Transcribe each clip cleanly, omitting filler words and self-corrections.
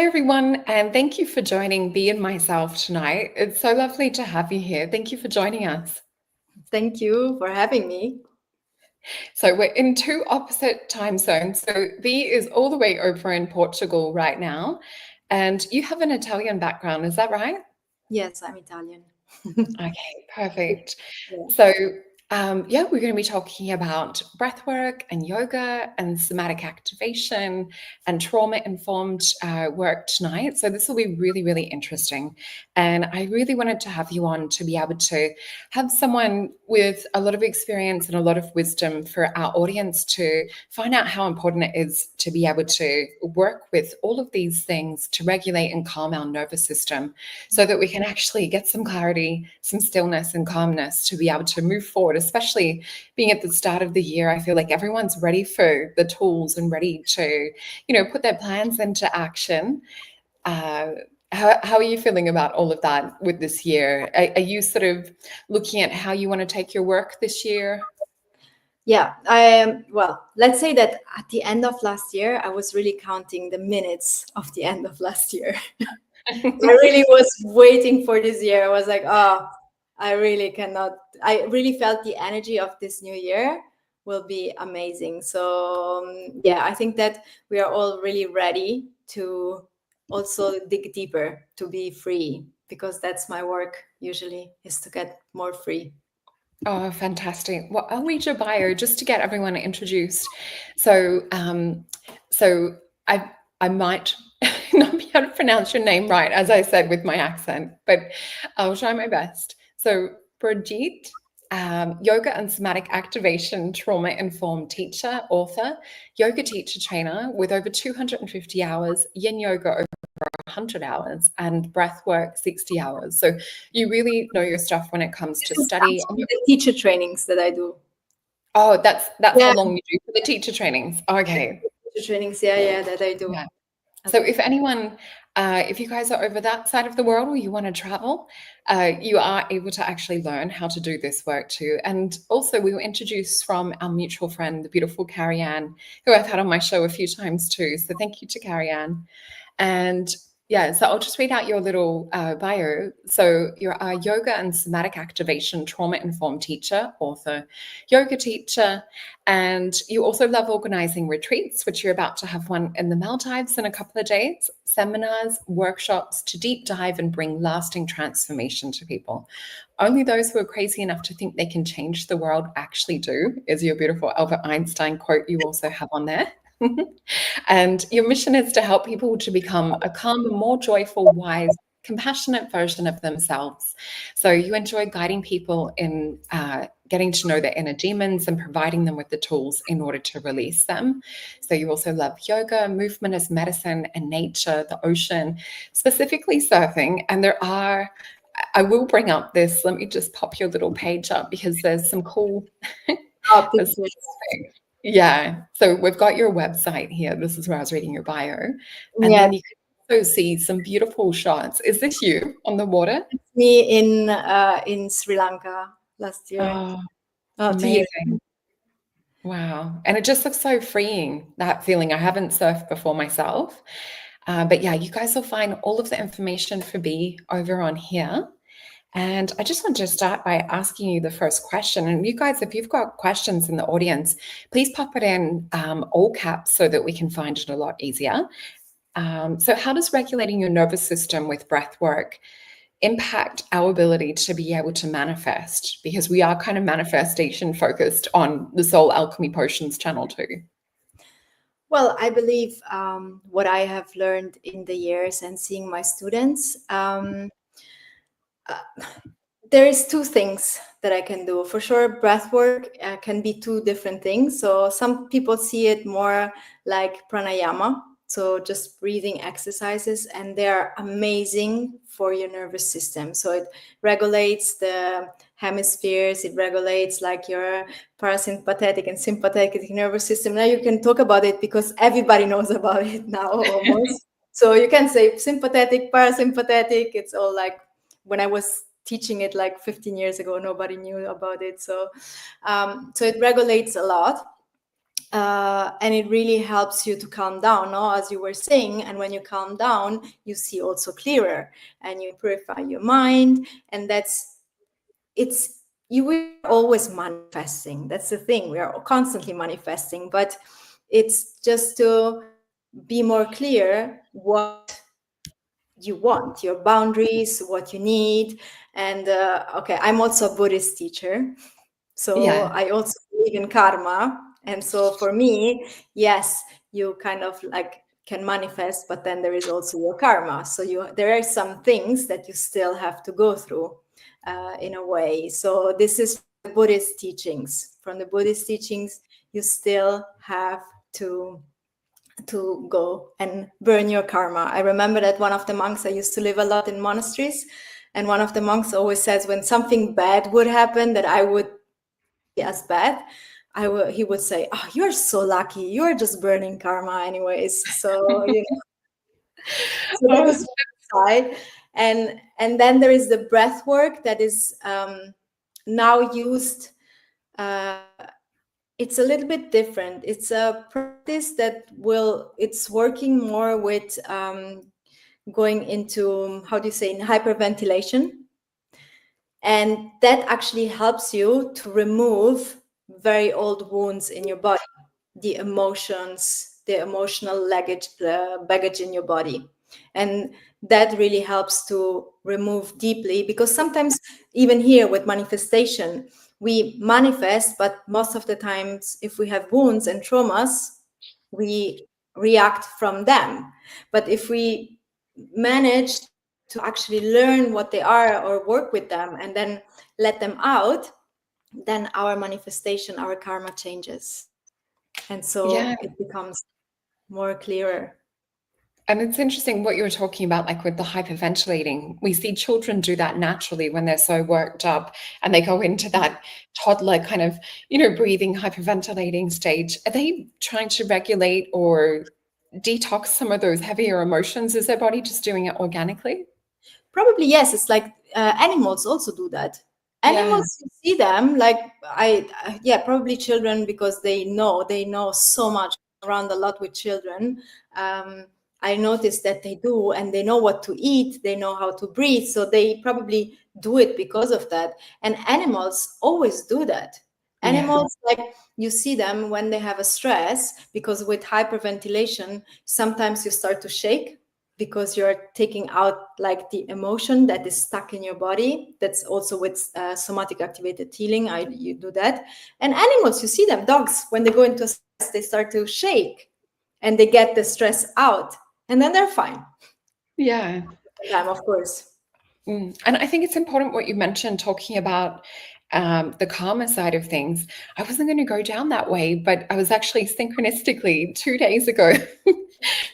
everyone, and thank you for joining Bee and myself tonight. It's so lovely to have you here. Thank you for joining us. Thank you for having me. So we're in two opposite time zones. So Bee is all the way over in Portugal right now, and you have an Italian background, is that right? Yes, I'm Italian. Okay, perfect. Yeah. So, we're going to be talking about breathwork and yoga and somatic activation and trauma-informed work tonight. So this will be really, really interesting. And I really wanted to have you on to be able to have someone with a lot of experience and a lot of wisdom for our audience to find out how important it is to be able to work with all of these things to regulate and calm our nervous system so that we can actually get some clarity, some stillness and calmness to be able to move forward, especially being at the start of the year. I feel like everyone's ready for the tools and ready to, put their plans into action. How are you feeling about all of that with this year? Are you sort of looking at how you want to take your work this year? Yeah, I am. Well, let's say that at the end of last year, I was really counting the minutes of the end of last year. I really was waiting for this year. I was like, oh, I really cannot. I really felt the energy of this new year will be amazing. So, yeah, I think that we are all really ready to also dig deeper, to be free, because that's my work usually, is to get more free. Oh, fantastic. Well, I'll read your bio just to get everyone introduced. So, I might not be able to pronounce your name right, as I said, with my accent, but I'll try my best. So, Birgit, yoga and somatic activation, trauma-informed teacher, author, yoga teacher trainer with over 250 hours, Yin Yoga over 100 hours, and breathwork 60 hours. So you really know your stuff when it comes to study. The teacher trainings that I do. Oh, that's how long you do for the teacher trainings. Okay. Teacher trainings, yeah, that I do. Yeah. So if anyone, if you guys are over that side of the world or you want to travel, you are able to actually learn how to do this work too. And also we were introduced from our mutual friend, the beautiful Carrie Ann, who I've had on my show a few times too. So thank you to Carrie Ann. And yeah, so I'll just read out your little bio. So you're a yoga and somatic activation trauma-informed teacher, author, yoga teacher, and you also love organizing retreats, which you're about to have one in the Maldives in a couple of days, seminars, workshops to deep dive and bring lasting transformation to people. Only those who are crazy enough to think they can change the world actually do, is your beautiful Albert Einstein quote you also have on there. And your mission is to help people to become a calmer, more joyful, wise, compassionate version of themselves. So you enjoy guiding people in getting to know their inner demons and providing them with the tools in order to release them. So you also love yoga, movement as medicine, and nature, the ocean, specifically surfing. And I will bring up this, let me just pop your little page up because there's some cool yeah, so we've got your website here. This is where I was reading your bio. And then you can also see some beautiful shots. Is this you on the water? It's me in Sri Lanka last year. Oh, amazing. Wow. And it just looks so freeing, that feeling. I haven't surfed before myself. But yeah, you guys will find all of the information for Bee over on here. And I just want to start by asking you the first question. And you guys, if you've got questions in the audience, please pop it in all caps so that we can find it a lot easier. So how does regulating your nervous system with breath work impact our ability to be able to manifest? Because we are kind of manifestation focused on the Soul Alchemy Potions channel too. Well, I believe what I have learned in the years and seeing my students, there is two things that I can do. For sure, breath work can be two different things. So some people see it more like pranayama, so just breathing exercises, and they're amazing for your nervous system. So it regulates the hemispheres, it regulates like your parasympathetic and sympathetic nervous system. Now you can talk about it because everybody knows about it now almost. So you can say sympathetic, parasympathetic, it's all like, when I was teaching it like 15 years ago, nobody knew about it. So it regulates a lot. And it really helps you to calm down, no? As you were saying. And when you calm down, you see also clearer, and you purify your mind. And we are always manifesting. That's the thing. We are constantly manifesting, but it's just to be more clear what you want, your boundaries, what you need. And okay, I'm also a Buddhist teacher, so Yeah. I also believe in karma. And so for me, yes, you kind of like can manifest, but then there is also your karma. So there are some things that you still have to go through in a way. So this is the Buddhist teachings. From the Buddhist teachings, you still have to go and burn your karma. I remember that one of the monks, I used to live a lot in monasteries, and one of the monks always says when something bad would happen that I would see as bad, he would say, "Oh, you're so lucky. You're just burning karma anyways." So, so that Oh, is one side. And then there is the breath work that is now used. Uh, it's a little bit different. It's a practice it's working more with going into, how do you say, in hyperventilation. And that actually helps you to remove very old wounds in your body, the emotions, the emotional baggage in your body. And that really helps to remove deeply, because sometimes, even here with manifestation, we manifest, but most of the times, if we have wounds and traumas, we react from them. But if we manage to actually learn what they are or work with them and then let them out, then our manifestation, our karma changes. And yeah. so it becomes more clearer. And it's interesting what you were talking about, like with the hyperventilating. We see children do that naturally when they're so worked up and they go into that toddler kind of, breathing, hyperventilating stage. Are they trying to regulate or detox some of those heavier emotions? Is their body just doing it organically? Probably, yes. It's like animals also do that. Yeah. Animals, you see them like yeah, probably children, because they know so much, around a lot with children. Um, I noticed that they do, and they know what to eat, they know how to breathe, so they probably do it because of that. And animals always do that. Yeah. Animals, like, you see them when they have a stress, because with hyperventilation, sometimes you start to shake because you're taking out like the emotion that is stuck in your body. That's also with somatic activated healing. You do that. And animals, you see them, dogs, when they go into a stress, they start to shake and they get the stress out, and then they're fine. Yeah. Time, of course. And I think it's important what you mentioned, talking about the karma side of things. I wasn't going to go down that way, but I was actually synchronistically 2 days ago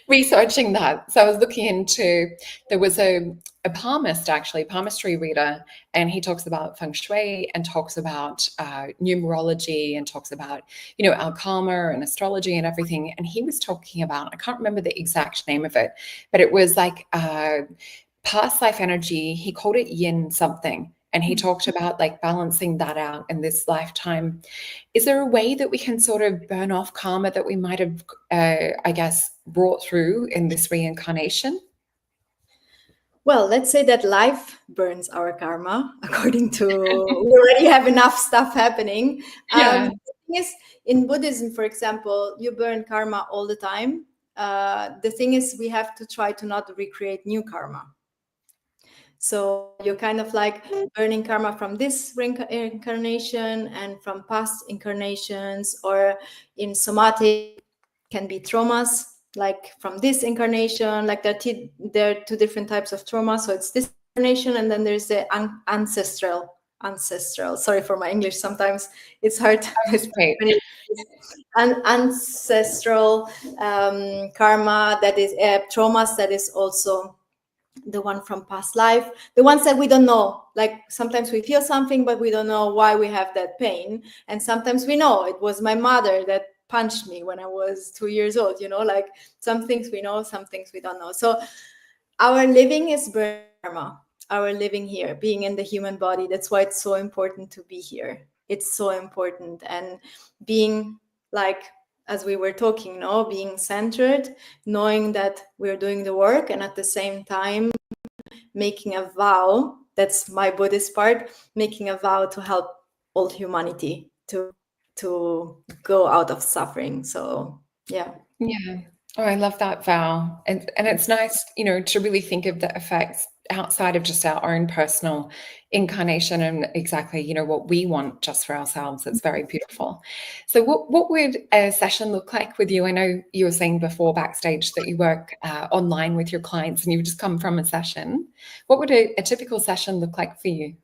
researching that. So I was looking into, there was a palmist, actually, palmistry reader, and he talks about feng shui and talks about numerology and talks about, our karma and astrology and everything. And he was talking about, I can't remember the exact name of it, but it was like past life energy. He called it yin something. And he talked about like balancing that out in this lifetime. Is there a way that we can sort of burn off karma that we might have, I guess, brought through in this reincarnation? Well, let's say that life burns our karma, according to, we already have enough stuff happening. Yeah. The thing is, in Buddhism, for example, you burn karma all the time. The thing is, we have to try to not recreate new karma. So you're kind of like burning karma from this incarnation and from past incarnations, or in somatic, can be traumas, like from this incarnation. Like there are two different types of trauma. So it's this incarnation, and then there's the ancestral. Sorry for my English. Sometimes it's hard with Great. an ancestral karma, that is traumas, that is also the one from past life, the ones that we don't know. Like sometimes we feel something, but we don't know why we have that pain. And sometimes we know it was my mother that punched me when I was 2 years old, like some things we know, some things we don't know. So our living is burning karma, our living here, being in the human body. That's why it's so important to be here. It's so important. And being like as we were talking, no, being centered, knowing that we're doing the work, and at the same time making a vow. That's my Buddhist part, making a vow to help all humanity to go out of suffering. So yeah. Yeah. Oh, I love that, Val. And it's nice, to really think of the effects outside of just our own personal incarnation and exactly, what we want just for ourselves. It's very beautiful. So what would a session look like with you? I know you were saying before backstage that you work online with your clients and you've just come from a session. What would a typical session look like for you?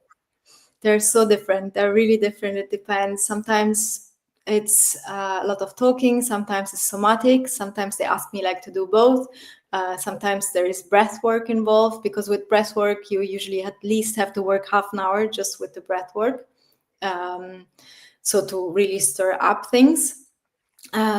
They're so different. They're really different. It depends. Sometimes it's a lot of talking. Sometimes it's somatic. Sometimes they ask me like to do both. Sometimes there is breath work involved, because with breath work, you usually at least have to work half an hour just with the breath work. So to really stir up things.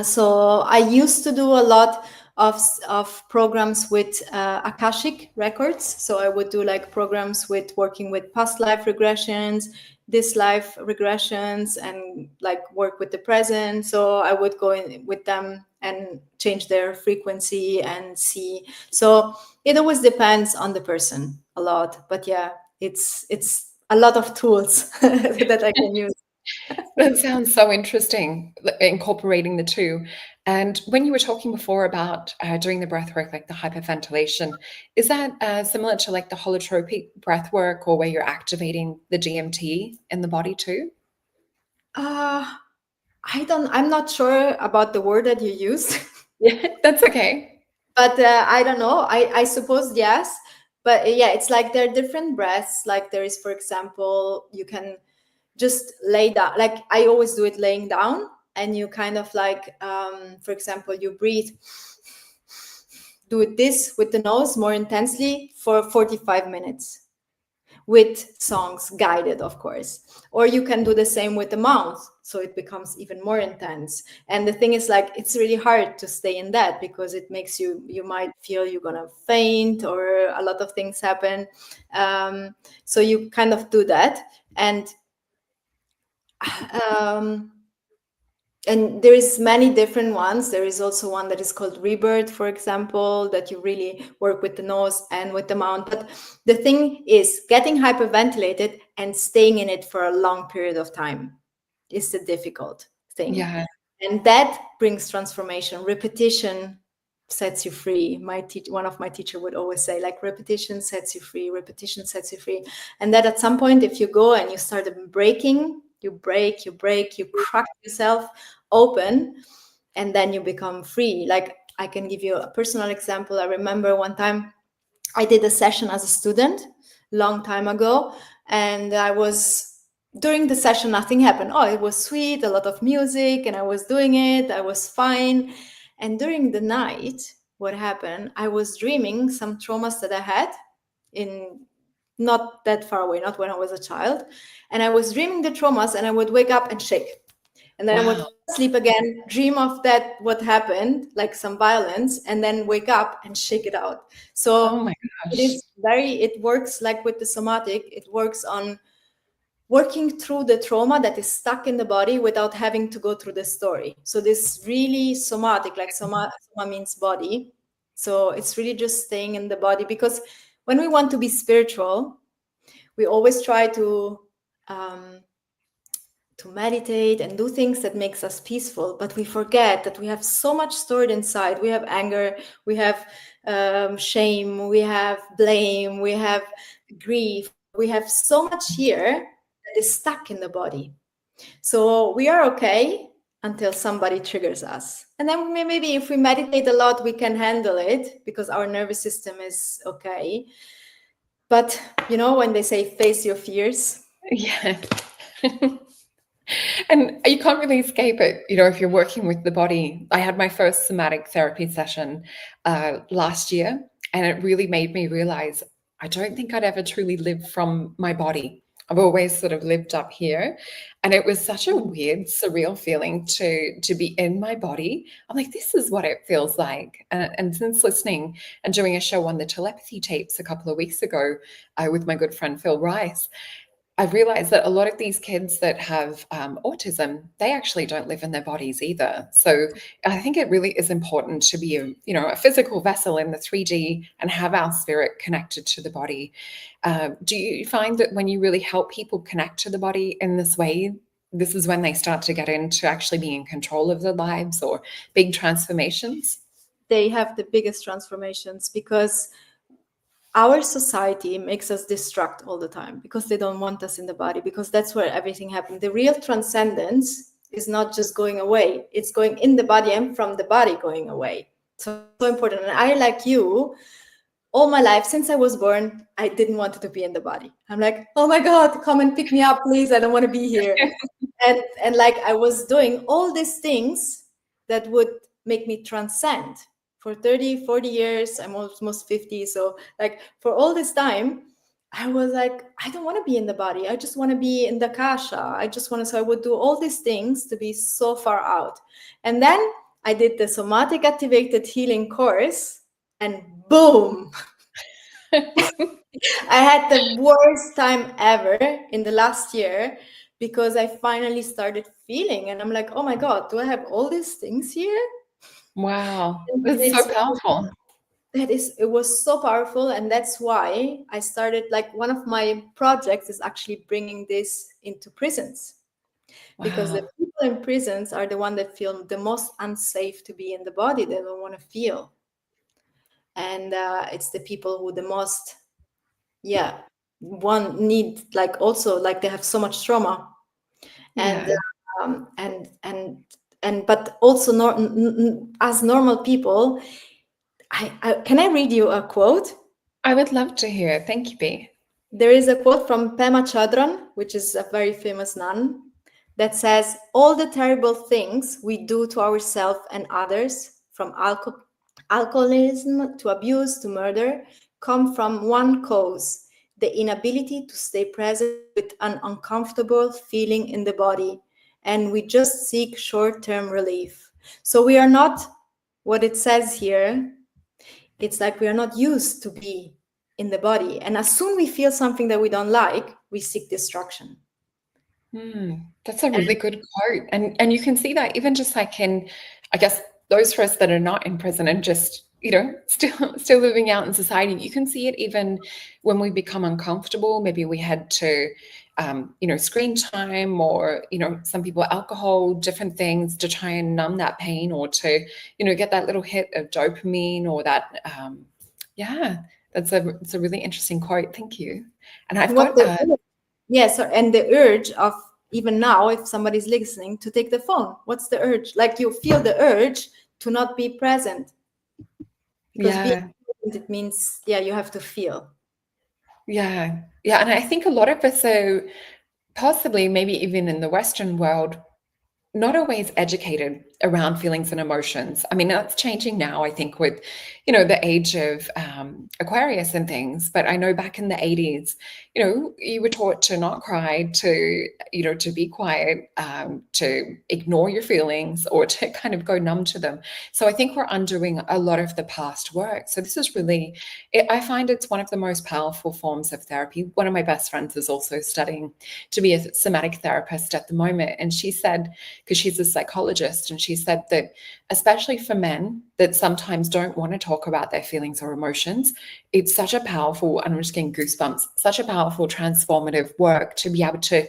So I used to do a lot of programs with Akashic records. So I would do like programs with working with past life regressions, this life regressions, and like work with the present. So I would go in with them and change their frequency and see. So it always depends on the person a lot. But yeah, it's a lot of tools that I can use. That sounds so interesting, incorporating the two. And when you were talking before about doing the breath work, like the hyperventilation, is that similar to like the holotropic breath work, or where you're activating the DMT in the body too? I'm not sure about the word that you used. Yeah, that's okay. But I don't know. I suppose yes. But yeah, it's like there are different breaths. Like there is, for example, you can just lay down. Like I always do it laying down, and you kind of like, for example, you breathe, do it this with the nose more intensely for 45 minutes with songs, guided, of course. Or you can do the same with the mouth, so it becomes even more intense. And the thing is, like, it's really hard to stay in that, because it makes you might feel you're gonna faint, or a lot of things happen. So you kind of do that, and um, and there is many different ones. There is also one that is called rebirth, for example, that you really work with the nose and with the mouth. But the thing is, getting hyperventilated and staying in it for a long period of time is the difficult thing. Yeah. And that brings transformation. Repetition sets you free. One of my teacher would always say, like, repetition sets you free, repetition sets you free. And that at some point, if you go and you start breaking, you break, you crack yourself open, and then you become free. Like, I can give you a personal example. I remember one time I did a session as a student long time ago, and I was during the session, nothing happened. Oh, it was sweet, a lot of music, and I was doing it. I was fine. And during the night, what happened? I was dreaming some traumas that I had in not that far away, not when I was a child. And I was dreaming the traumas, and I would wake up and shake. And then I would Wow. sleep again, dream of that, what happened, like some violence, and then wake up and shake it out. Oh So my gosh. it works like with the somatic, it works on working through the trauma that is stuck in the body without having to go through the story. So this really somatic, like soma means body. So it's really just staying in the body, because when we want to be spiritual, we always try to meditate and do things that makes us peaceful, but we forget that we have so much stored inside. We have anger, we have shame, we have blame, we have grief, we have so much here that is stuck in the body. So we are okay until somebody triggers us, and then maybe if we meditate a lot, we can handle it because our nervous system is okay. But when they say face your fears, Yeah. And you can't really escape it, if you're working with the body. I had my first somatic therapy session last year, and it really made me realize I don't think I'd ever truly lived from my body. I've always sort of lived up here. And it was such a weird, surreal feeling to be in my body. I'm like, this is what it feels like. And since listening and doing a show on the telepathy tapes a couple of weeks ago with my good friend Phil Rice, I realized that a lot of these kids that have autism, they actually don't live in their bodies either. So I think it really is important to be a physical vessel in the 3D and have our spirit connected to the body. Do you find that when you really help people connect to the body in this way, this is when they start to get into actually being in control of their lives or big transformations? They have the biggest transformations because our society makes us distract all the time because they don't want us in the body, because that's where everything happens. The real transcendence is not just going away, it's going in the body and from the body going away. So important. And I, like you, all my life since I was born, I didn't want to be in the body. I'm like, oh my God, come and pick me up, please. I don't want to be here. And like I was doing all these things that would make me transcend for 30, 40 years. I'm almost 50. So like for all this time, I was like, I don't want to be in the body. I just want to be in the kasha. I just want to, so I would do all these things to be so far out. And then I did the somatic activated healing course, and boom, I had the worst time ever in the last year because I finally started feeling, and I'm like, oh my God, do I have all these things here? Wow, And that's so powerful. it was so powerful. And that's why I started, like, one of my projects is actually bringing this into prisons, because the Wow. people in prisons are the one that feel the most unsafe to be in the body. They don't want to feel. And it's the people who the most, yeah, one need, like, also, like, they have so much trauma. And Yeah. but also as normal people, I can I read you a quote? I would love to hear. Thank you, B. There is a quote from Pema Chodron, which is a very famous nun, that says, all the terrible things we do to ourselves and others, from alcoholism to abuse to murder, come from one cause: the inability to stay present with an uncomfortable feeling in the body. And we just seek short-term relief. So we are not, what it says here, it's like we are not used to be in the body. And as soon we feel something that we don't like, we seek destruction. That's a really good quote. And you can see that even just like in, I guess, those of us that are not in prison and just, still living out in society, you can see it even when we become uncomfortable. Maybe we head to screen time or, some people alcohol, different things to try and numb that pain or to, get that little hit of dopamine or that, yeah, it's a really interesting quote. Thank you. And I've What got, the yes, and the urge of, even now, if somebody's listening, to take the phone, what's the urge? Like, you feel the urge to not be present, because being yeah. present, it means, yeah, you have to feel. Yeah. Yeah. And I think a lot of us are possibly, maybe even in the Western world, not always educated around feelings and emotions. I mean, that's changing now, I think, with, the age of Aquarius and things. But I know back in the 80s, you were taught to not cry, to be quiet, to ignore your feelings or to kind of go numb to them. So I think we're undoing a lot of the past work. So this is really, I find it's one of the most powerful forms of therapy. One of my best friends is also studying to be a somatic therapist at the moment. And she said, because she's a psychologist, and she said that especially for men that sometimes don't want to talk about their feelings or emotions, it's such a powerful, and I'm just getting goosebumps, such a powerful transformative work to be able to,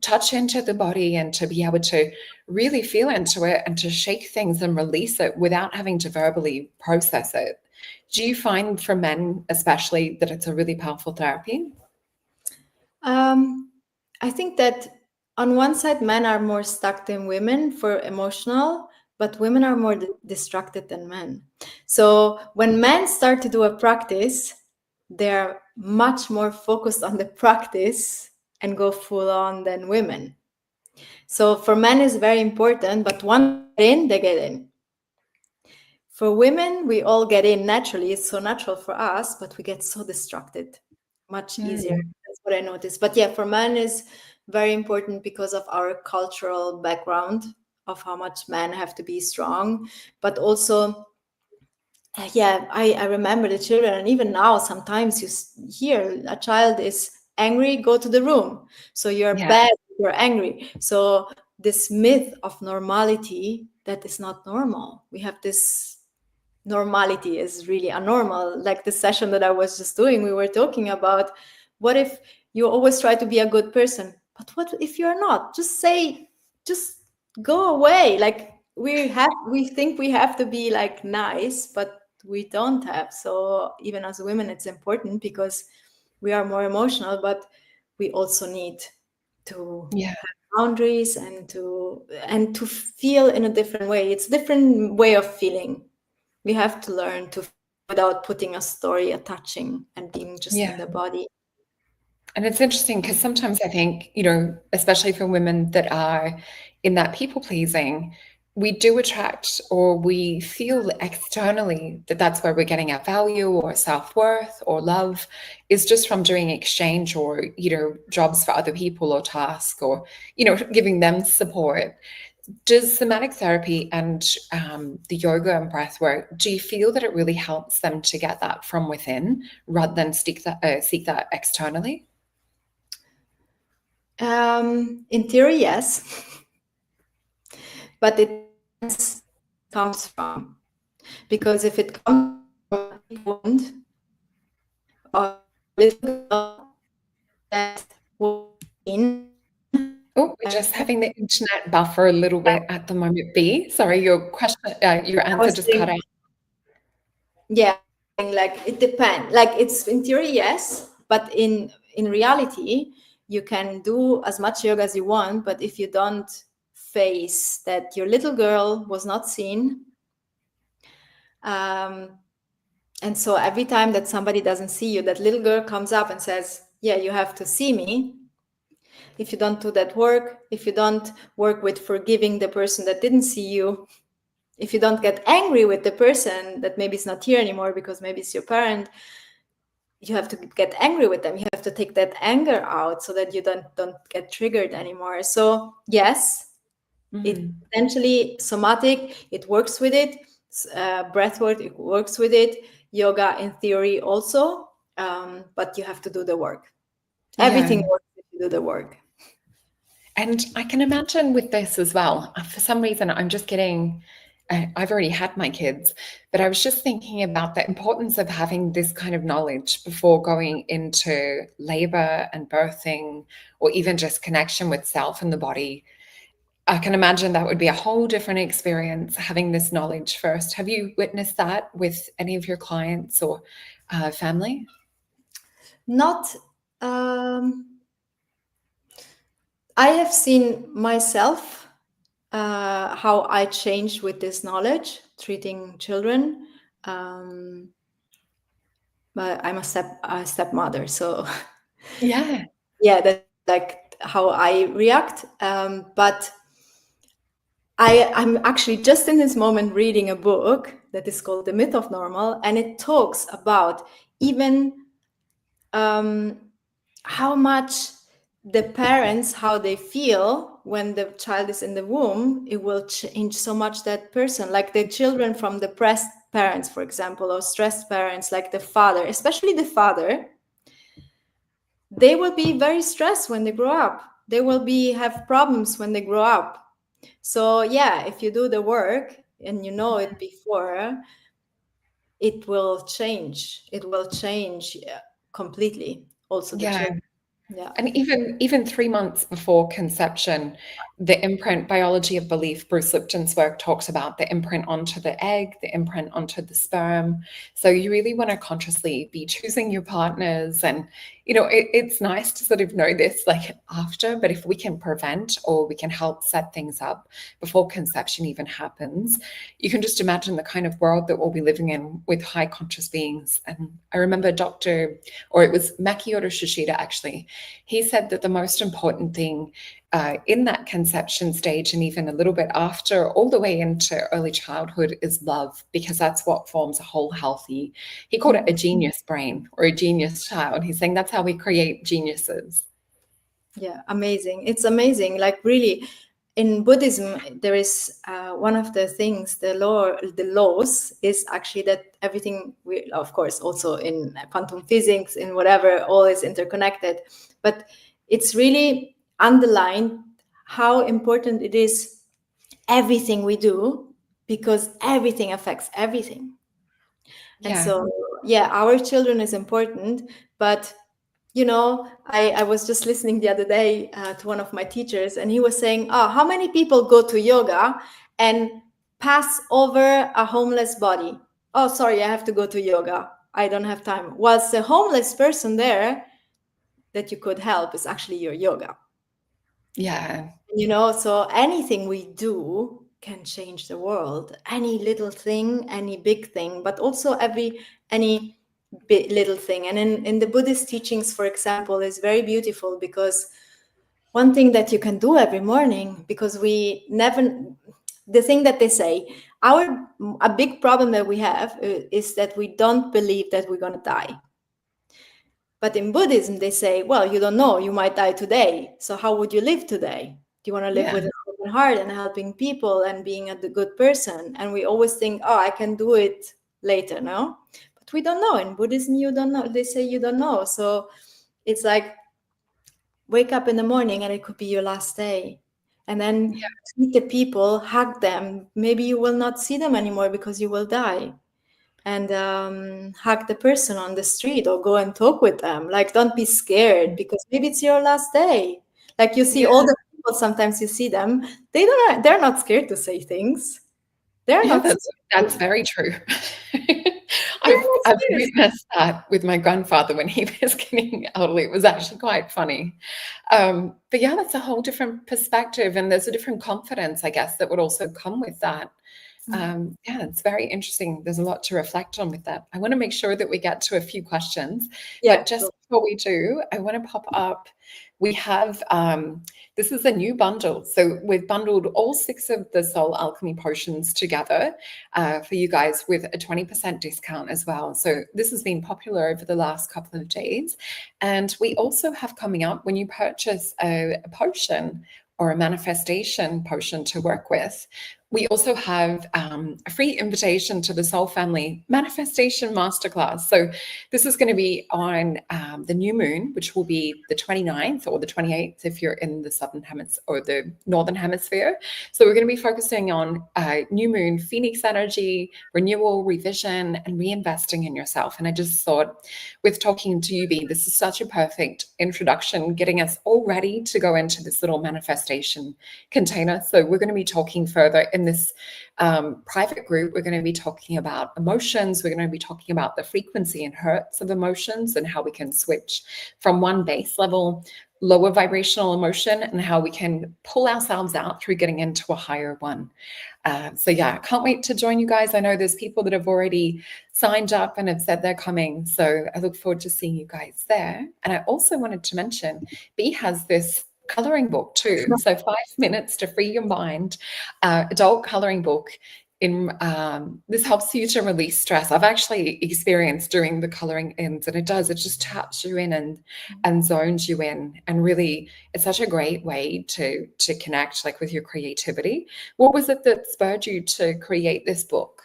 touch into the body and to be able to really feel into it and to shake things and release it without having to verbally process it. Do you find for men especially that it's a really powerful therapy? I think that on one side, men are more stuck than women for emotional, but women are more distracted than men. So when men start to do a practice, they're much more focused on the practice and go full on than women. So for men is very important, but once they get in. For women, we all get in naturally. It's so natural for us, but we get so distracted much easier. That's what I noticed. But yeah, for men is very important because of our cultural background of how much men have to be strong. But also, yeah, I remember the children, and even now, sometimes you hear a child is angry, go to the room. So you're Yeah. bad, you're angry. So this myth of normality, that is not normal. We have this normality is really abnormal. Like the session that I was just doing, we were talking about, what if you always try to be a good person, but what if you're not? Just say, just go away. Like we think we have to be like nice, but we don't have. So even as women, it's important because we are more emotional, but we also need to Yeah. boundaries and to feel in a different way. It's a different way of feeling. We have to learn to feel without putting a story attaching and being just Yeah. in the body. And it's interesting because sometimes I think, especially for women that are in that people pleasing, we do attract or we feel externally that that's where we're getting our value or self-worth or love is just from doing exchange or, jobs for other people or tasks or, giving them support. Does somatic therapy and the yoga and breath work, do you feel that it really helps them to get that from within rather than seek that externally? In theory, yes, but it depends where it comes from. Because if it comes from a deep wound or a little girl that was in, Oh, we're just having the internet buffer a little bit at the moment, B. Sorry, your I answer was just cut saying, out. yeah, like it depends. Like it's in theory, yes, but in reality, you can do as much yoga as you want, but if you don't face that your little girl was not seen, um, and so every time that somebody doesn't see you, that little girl comes up and says, "Yeah, you have to see me." If you don't do that work, if you don't work with forgiving the person that didn't see you, if you don't get angry with the person that maybe is not here anymore because maybe it's your parent, you have to get angry with them. You have to take that anger out so that you don't get triggered anymore. So yes, it essentially somatic, it works with it. Breathwork, it works with it. Yoga in theory also, but you have to do the work. Yeah. Everything works if you do the work. And I can imagine with this as well, for some reason, I'm just getting, I've already had my kids, but I was just thinking about the importance of having this kind of knowledge before going into labor and birthing, or even just connection with self and the body. I can imagine that would be a whole different experience having this knowledge first. Have you witnessed that with any of your clients or family? Not, I have seen myself how I changed with this knowledge, treating children. But I'm a stepmother, so Yeah. yeah, that's like how I react. But I'm actually just in this moment reading a book that is called The Myth of Normal, and it talks about even how much the parents, how they feel when the child is in the womb, it will change so much that person. Like the children from depressed parents, for example, or stressed parents, like the father, especially the father, they will be very stressed when they grow up. They will have problems when they grow up. So yeah, if you do the work and you know it before, it will change. It will change completely. Also the Yeah. children. Yeah. And even 3 months before conception, the imprint biology of belief, Bruce Lipton's work talks about the imprint onto the egg, the imprint onto the sperm. So you really want to consciously be choosing your partners. And, it's nice to sort of know this like after, but if we can prevent or we can help set things up before conception even happens, you can just imagine the kind of world that we'll be living in with high conscious beings. And I remember it was Makiyoto Shishida actually, he said that the most important thing in that conception stage and even a little bit after, all the way into early childhood, is love, because that's what forms a whole healthy, he called it a genius brain or a genius child. He's saying that's how we create geniuses. Yeah, amazing. It's amazing. Like really, in Buddhism, there is one of the things, the laws is actually that everything, of course, also in quantum physics, in whatever, all is interconnected. But it's really underlined how important it is, everything we do, because everything affects everything. And Yeah. so, yeah, our children is important, but I was just listening the other day to one of my teachers, and he was saying, oh, how many people go to yoga and pass over a homeless body? Oh, sorry, I have to go to yoga. I don't have time. Was the homeless person there that you could help is actually your yoga. Yeah. So anything we do can change the world. Any little thing, any big thing, but also any little thing. And in the Buddhist teachings, for example, is very beautiful, because one thing that you can do every morning, because we never, the thing that they say, a big problem that we have is that we don't believe that we're going to die. But in Buddhism, they say, well, you don't know, you might die today. So how would you live today? Do you want to live Yeah. with an open heart and helping people and being a good person? And we always think, oh, I can do it later, no? But we don't know. In Buddhism, you don't know. They say you don't know. So it's like, wake up in the morning and it could be your last day. And then meet the people, hug them. Maybe you will not see them anymore because you will die. And hug the person on the street, or go and talk with them. Like, don't be scared, because maybe it's your last day. Like, you see Yeah. all the people, sometimes you see them, they're not scared to say things. They're Yeah, not that's scared. very true. They're I've not I've scared. witnessed that with my grandfather when he was getting elderly. It was actually quite funny. But yeah, that's a whole different perspective, and there's a different confidence, I guess, that would also come with that. Yeah, it's very interesting. There's a lot to reflect on with that. I want to make sure that we get to a few questions, Yeah, but just so, before we do, I want to pop up. We have this is a new bundle. So we've bundled all 6 of the Soul Alchemy potions together for you guys with a 20% discount as well. So this has been popular over the last couple of days. And we also have coming up, when you purchase a potion or a manifestation potion to work with, we also have a free invitation to the Soul Family Manifestation Masterclass. So this is going to be on the new moon, which will be the 29th or the 28th if you're in the Southern Hemisphere or the Northern Hemisphere. So we're going to be focusing on new moon, Phoenix energy, renewal, revision, and reinvesting in yourself. And I just thought, with talking to you, B, this is such a perfect introduction, getting us all ready to go into this little manifestation container. So we're going to be talking further in this private group. We're going to be talking about emotions. We're going to be talking about the frequency and hertz of emotions and how we can switch from one base level, lower vibrational emotion, and how we can pull ourselves out through getting into a higher one. So yeah, I can't wait to join you guys. I know there's people that have already signed up and have said they're coming. So I look forward to seeing you guys there. And I also wanted to mention, B has this coloring book too. So 5 minutes to free your mind, adult coloring book. This helps you to release stress. I've actually experienced doing the coloring ins, and it just taps you in and zones you in, and really it's such a great way to connect like with your creativity. What was it that spurred you to create this book?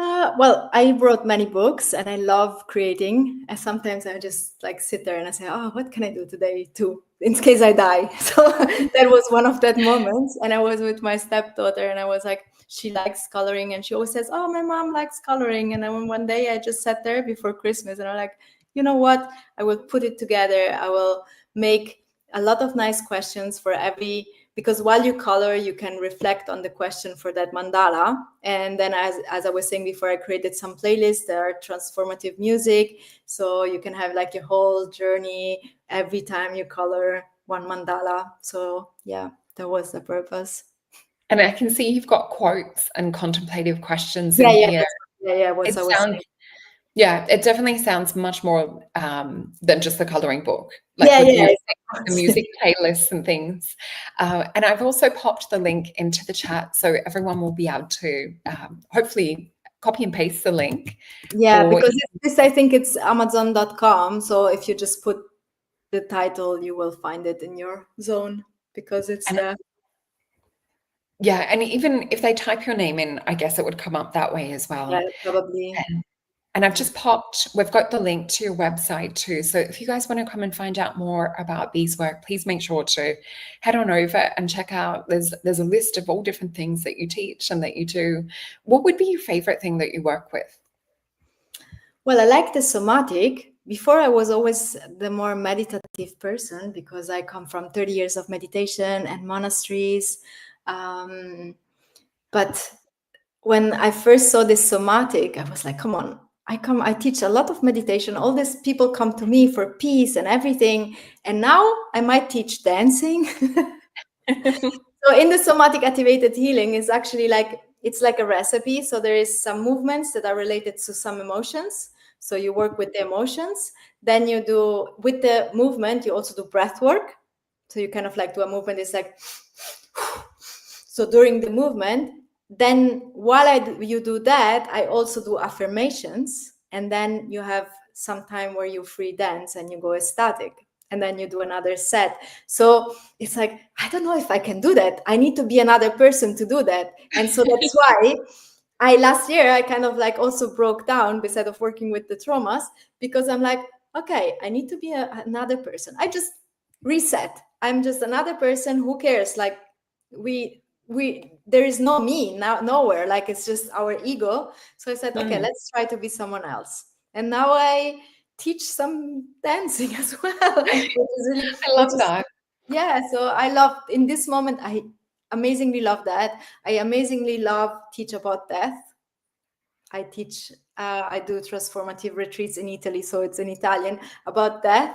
Well, I wrote many books and I love creating. And sometimes I just like sit there and I say, oh, what can I do today too, in case I die? So that was one of that moments. And I was with my stepdaughter and I was like, she likes coloring and she always says, oh, my mom likes coloring. And then one day I just sat there before Christmas and I'm like, you know what? I will put it together. I will make a lot of nice questions for every, because while you color, you can reflect on the question for that mandala. And then as I was saying before, I created some playlists that are transformative music. So you can have like a whole journey every time you color one mandala. So yeah, that was the purpose. And I can see you've got quotes and contemplative questions Yeah, in yeah, here. what It I was sounds, saying. yeah, it definitely sounds much more than just the coloring book, like Yeah, with yeah. the music playlists and things. And I've also popped the link into the chat so everyone will be able to hopefully copy and paste the link. Yeah, Or because this, I think it's Amazon.com. So if you just put the title, you will find it in your zone because it's and there. Yeah, and even if they type your name in, I guess it would come up that way as Yeah, well. probably. And I've Yeah. just we've got the link to your website too. So if you guys want to come and find out more about Beeswork, please make sure to head on over and check out. There's a list of all different things that you teach and that you do. What would be your favorite thing that you work with? Well, I like the somatic. Before, I was always the more meditative person because I come from 30 years of meditation and monasteries. But when I first saw this somatic, I was like, come on, I teach a lot of meditation. All these people come to me for peace and everything. And now I might teach dancing. So in the somatic activated healing is actually like, it's like a recipe. So there is some movements that are related to some emotions. So you work with the emotions. Then you do, with the movement, you also do breath work. So you kind of like do a movement. It's like, so during the movement, then while you do that, I also do affirmations. And then you have some time where you free dance and you go ecstatic. And then you do another set. So it's like, I don't know if I can do that. I need to be another person to do that. And so that's why last year, I kind of like also broke down beside of working with the traumas, because I'm like, okay, I need to be another person. I just reset. I'm just another person. Who cares? Like there is no me now, nowhere. Like it's just our ego. So I said, okay, let's try to be someone else. And now I teach some dancing as well, which is really, I love that. yeah. So I love, in this moment, I amazingly love that. I amazingly love teach about death. I teach, I do transformative retreats in Italy, so it's in Italian, about death.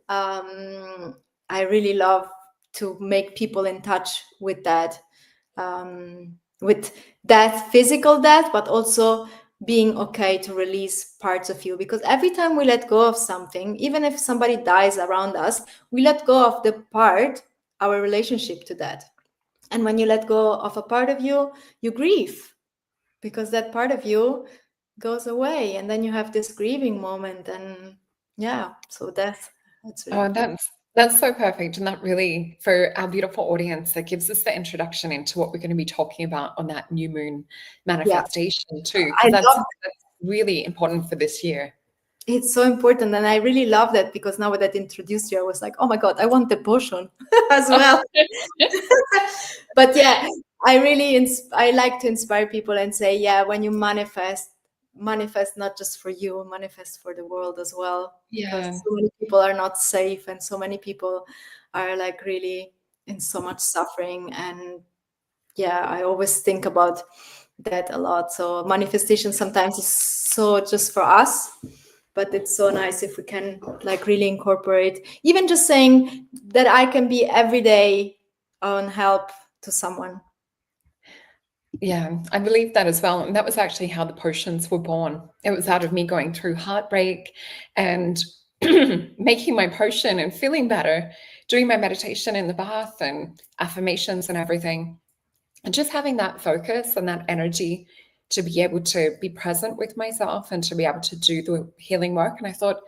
I really love to make people in touch with that, with death, physical death, but also being okay to release parts of you. Because every time we let go of something, even if somebody dies around us, we let go of the part, our relationship to that. And when you let go of a part of you, you grieve, because that part of you goes away, and then you have this grieving moment. And yeah, so that's really Oh, important. that's so perfect. And that really, for our beautiful audience, that gives us the introduction into what we're going to be talking about on that new moon Yeah, manifestation too, I because love, that's really important for this year. it's so important, and I really love that, because now that I introduced you, I was like, oh my god, I want the potion as well. But yeah, I really I like to inspire people and say, yeah, when you manifest not just for you, manifest for the world as well, because Yeah. so many people are not safe, and so many people are like really in so much suffering. And yeah, I always think about that a lot. So manifestation sometimes is so just for us, but it's so nice if we can like really incorporate, even just saying that I can be every day on help to someone. Yeah, I believe that as well. And that was actually how the potions were born. It was out of me going through heartbreak and making my potion and feeling better, doing my meditation in the bath and affirmations and everything. And just having that focus and that energy to be able to be present with myself and to be able to do the healing work. And I thought,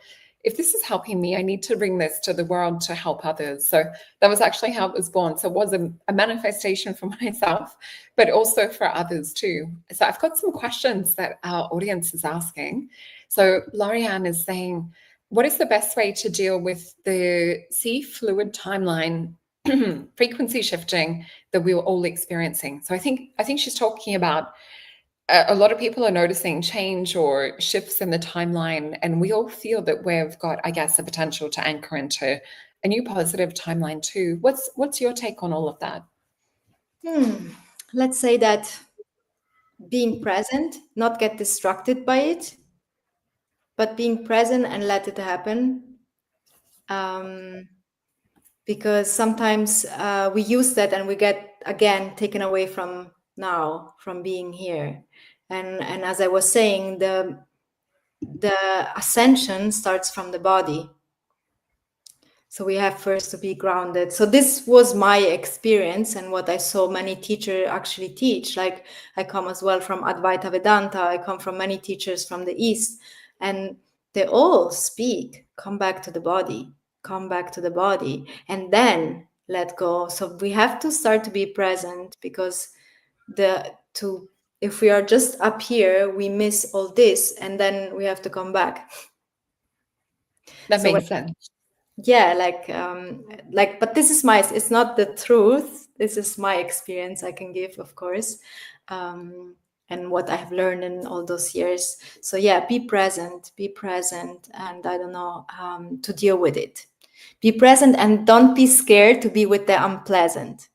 if this is helping me, I need to bring this to the world to help others. So that was actually how it was born. So it was a manifestation for myself, but also for others too. So I've got some questions that our audience is asking. So Lorianne is saying, what is the best way to deal with the sea fluid timeline frequency shifting that we were all experiencing? So I think she's talking about a lot of people are noticing change or shifts in the timeline, and we all feel that we've got, I guess, the potential to anchor into a new positive timeline too. What's your take on all of that? Let's say that being present, not get distracted by it, but being present and let it happen. Because sometimes we use that and we get again taken away from now, from being here. And as I was saying, the ascension starts from the body. So we have first to be grounded. So this was my experience and what I saw many teachers actually teach. Like I come as well from Advaita Vedanta. I come from many teachers from the East, and they all speak, come back to the body, come back to the body, and then let go. So we have to start to be present, because if we are just up here, we miss all this, and then we have to come back. That So makes sense. yeah, but this is it's not the truth. This is my experience I can give, of course, and what I have learned in all those years. So yeah, be present, and I don't know, to deal with it. Be present and don't be scared to be with the unpleasant.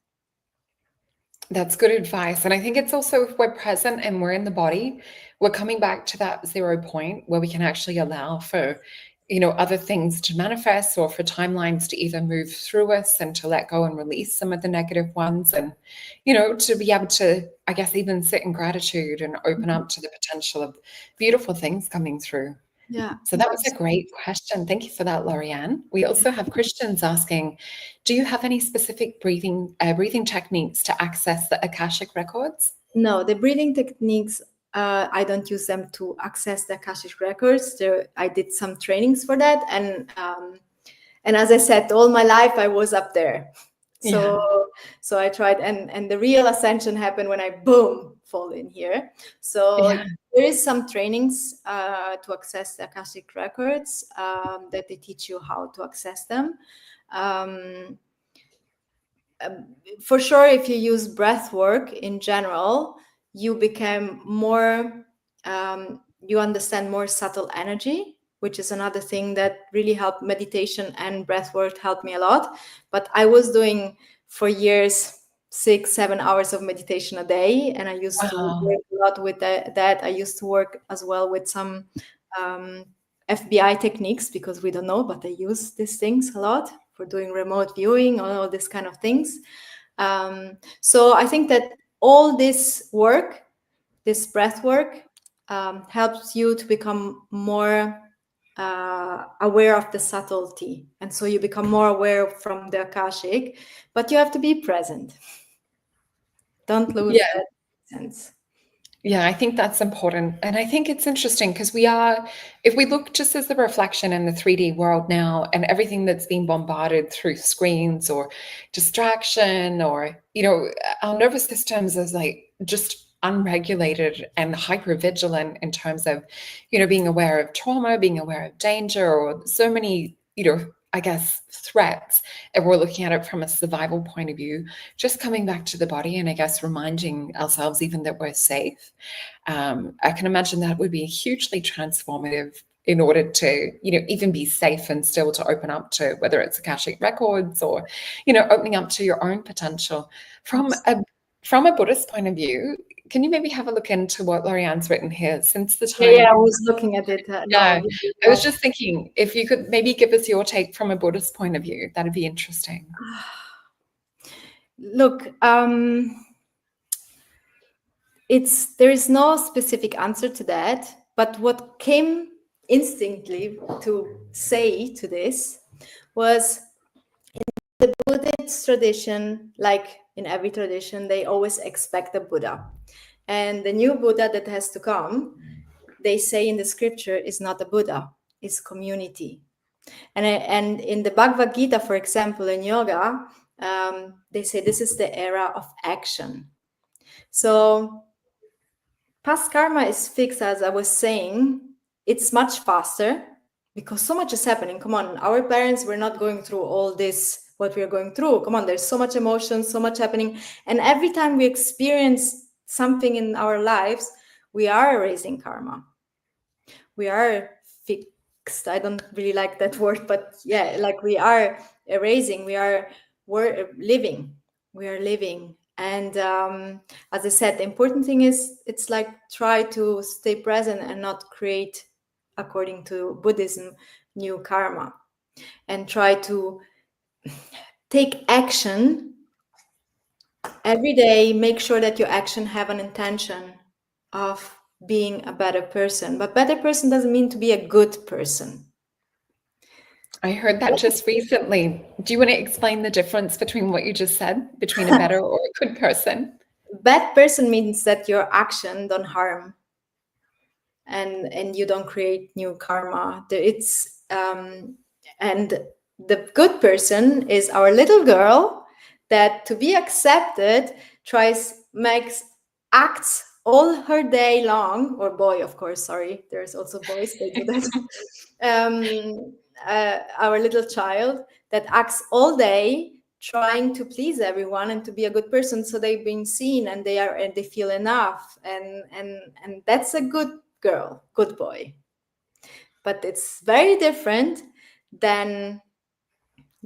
That's good advice. And I think it's also, if we're present and we're in the body, we're coming back to that 0 point where we can actually allow for, other things to manifest, or for timelines to either move through us and to let go and release some of the negative ones. And, to be able to, I guess, even sit in gratitude and open up to the potential of beautiful things coming through. Yeah. So that was a great question. Thank you for that, Lorianne. We also have Christians asking, do you have any specific breathing techniques to access the Akashic records? No, the breathing techniques, I don't use them to access the Akashic records. I did some trainings for that, and as I said, all my life I was up there. So I tried, and the real ascension happened when I fall in here. So there is some trainings to access the Akashic records, that they teach you how to access them. For sure, if you use breath work in general, you become more, you understand more subtle energy, which is another thing that really helped. Meditation and breath work helped me a lot. But I was doing for years 6-7 hours of meditation a day, and I used to work a lot with that. I used to work as well with some FBI techniques, because we don't know, but I use these things a lot for doing remote viewing, all these kind of things. So I think that all this work, this breath work, helps you to become more aware of the subtlety. And so you become more aware from the Akashic, but you have to be present. Don't lose that sense. Yeah, I think that's important. And I think it's interesting because if we look just as the reflection in the 3D world now, and everything that's being bombarded through screens or distraction, or, our nervous systems is like just unregulated and hyper vigilant in terms of, being aware of trauma, being aware of danger, or so many, I guess, threats, if we're looking at it from a survival point of view, just coming back to the body and I guess reminding ourselves even that we're safe. I can imagine that would be hugely transformative in order to, even be safe and still to open up to, whether it's Akashic records or, opening up to your own potential. From a Buddhist point of view, can you maybe have a look into what Lorianne's written here? Since the time, Yeah, I was looking at it. I was just thinking, if you could maybe give us your take from a Buddhist point of view, that'd be interesting. Look, there is no specific answer to that, but what came instinctively to say to this was, in the Buddhist tradition, like in every tradition, they always expect a Buddha. And the new Buddha that has to come, they say in the scripture, is not a Buddha, it's community. And in the Bhagavad Gita, for example, in yoga, they say this is the era of action. So past karma is fixed, as I was saying. It's much faster because so much is happening. Come on, our parents were not going through all this, what we are going through. Come on, there's so much emotion, so much happening. And every time we experience something in our lives, we are erasing karma. We are fixed. I don't really like that word, but yeah, like we are erasing, we're living. We are living. And as I said, the important thing is, it's like, try to stay present and not create, according to Buddhism, new karma, and try to take action every day. Make sure that your action have an intention of being a better person. But better person doesn't mean to be a good person. I heard that just recently. Do you want to explain the difference between what you just said, between a better or a good person? Bad person means that your action don't harm, and you don't create new karma. And the good person is our little girl that, to be accepted, makes acts all her day long, or boy, of course, sorry, there's also boys, they do that. Our little child that acts all day trying to please everyone and to be a good person, so they've been seen and they feel enough, and that's a good girl, good boy. But it's very different than